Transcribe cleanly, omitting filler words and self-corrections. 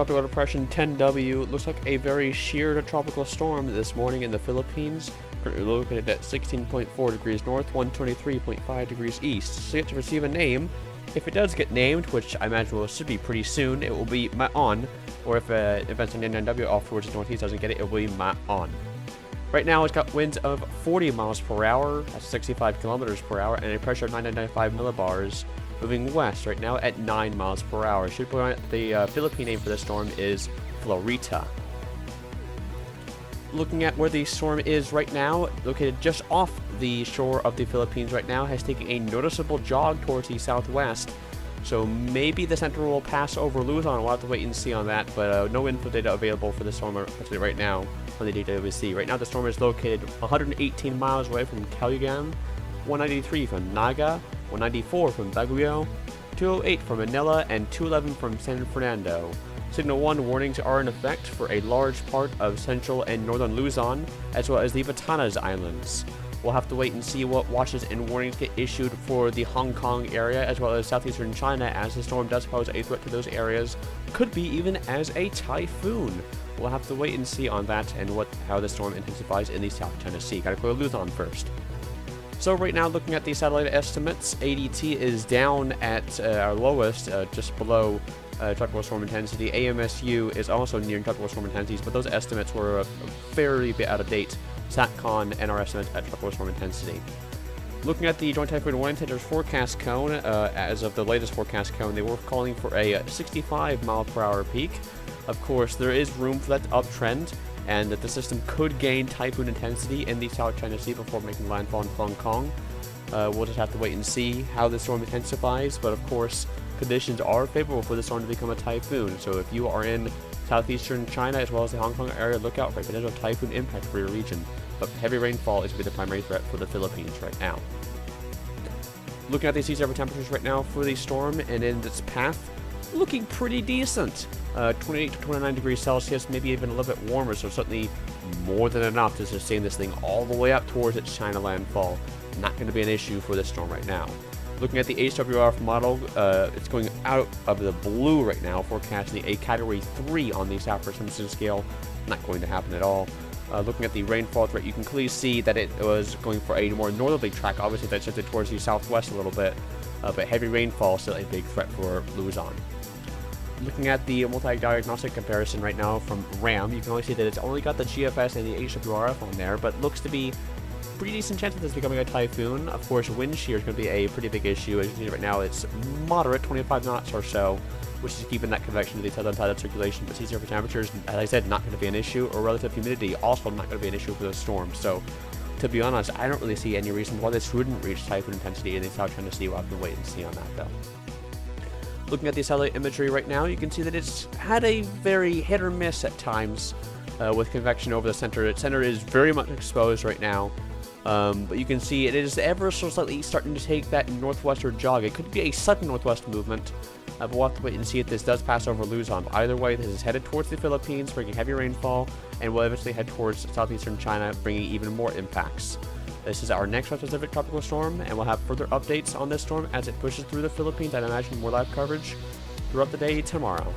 Tropical Depression 10W looks like a very sheer tropical storm this morning in the Philippines, currently located at 16.4 degrees north, 123.5 degrees east. So yet to receive a name. If it does get named, which I imagine should be pretty soon, it will be Ma-on, or if events on NW off towards the northeast doesn't get it, it will be Ma-on. Right now it's got winds of 40 miles per hour, that's 65 kilometers per hour, and a pressure of 995 millibars, moving west right now at 9 miles per hour. Should point out the Philippine name for this storm is Florita. Looking at where the storm is right now, located just off the shore of the Philippines right now, has taken a noticeable jog towards the southwest. So maybe the center will pass over Luzon. We'll have to wait and see on that, but no info data available for the storm actually right now on the JTWC. Right now the storm is located 118 miles away from Cayugan, 193 from Naga, 194 from Baguio, 208 from Manila, and 211 from San Fernando. Signal 1 warnings are in effect for a large part of central and northern Luzon, as well as the Batanes Islands. We'll have to wait and see what watches and warnings get issued for the Hong Kong area, as well as southeastern China, as the storm does pose a threat to those areas. Could be even as a typhoon. We'll have to wait and see on that and how the storm intensifies in the South China Sea. Gotta go to Luzon first. So right now, looking at the satellite estimates, ADT is down at our lowest, just below tropical storm intensity. AMSU is also nearing tropical storm intensities, but those estimates were a fairly bit out of date. SATCON and our estimates at tropical storm intensity. Looking at the Joint Typhoon Warning Center's forecast cone, as of the latest forecast cone, they were calling for a 65 mile per hour peak. Of course, there is room for that uptrend, and that the system could gain typhoon intensity in the South China Sea before making landfall in Hong Kong. We'll just have to wait and see how the storm intensifies, but of course, conditions are favorable for the storm to become a typhoon. So if you are in southeastern China as well as the Hong Kong area, look out for a potential typhoon impact for your region. But heavy rainfall is going to be the primary threat for the Philippines right now. Looking at the sea surface temperatures right now for the storm and in its path, looking pretty decent. 28 to 29 degrees Celsius, maybe even a little bit warmer, so certainly more than enough to sustain this thing all the way up towards its China landfall. Not going to be an issue for this storm right now. Looking at the HWRF model, it's going out of the blue right now, forecasting a Category 3 on the Saffir-Simpson scale. Not going to happen at all. Looking at the rainfall threat, you can clearly see that it was going for a more northerly track. Obviously, that shifted towards the southwest a little bit, but heavy rainfall is still a big threat for Luzon. Looking at the multi-diagnostic comparison right now from RAM, you can only see that it's only got the GFS and the HWRF on there, but looks to be pretty decent chance of this becoming a typhoon. Of course, wind shear is going to be a pretty big issue. As you can see right now, it's moderate, 25 knots or so, which is keeping that convection to the southern side of circulation. But sea surface temperatures, as I said, not going to be an issue, or relative humidity also not going to be an issue for the storm. So, to be honest, I don't really see any reason why this wouldn't reach typhoon intensity in the South China Sea. We'll have to wait and see on that, though. Looking at the satellite imagery right now, you can see that it's had a very hit or miss at times with convection over the center. Its center is very much exposed right now. But you can see it is ever so slightly starting to take that northwestern jog. It could be a sudden northwest movement, but we'll have to wait and see if this does pass over Luzon. But either way, this is headed towards the Philippines, bringing heavy rainfall, and will eventually head towards southeastern China, bringing even more impacts. This is our next Pacific tropical storm, and we'll have further updates on this storm as it pushes through the Philippines. I'd imagine more live coverage throughout the day tomorrow.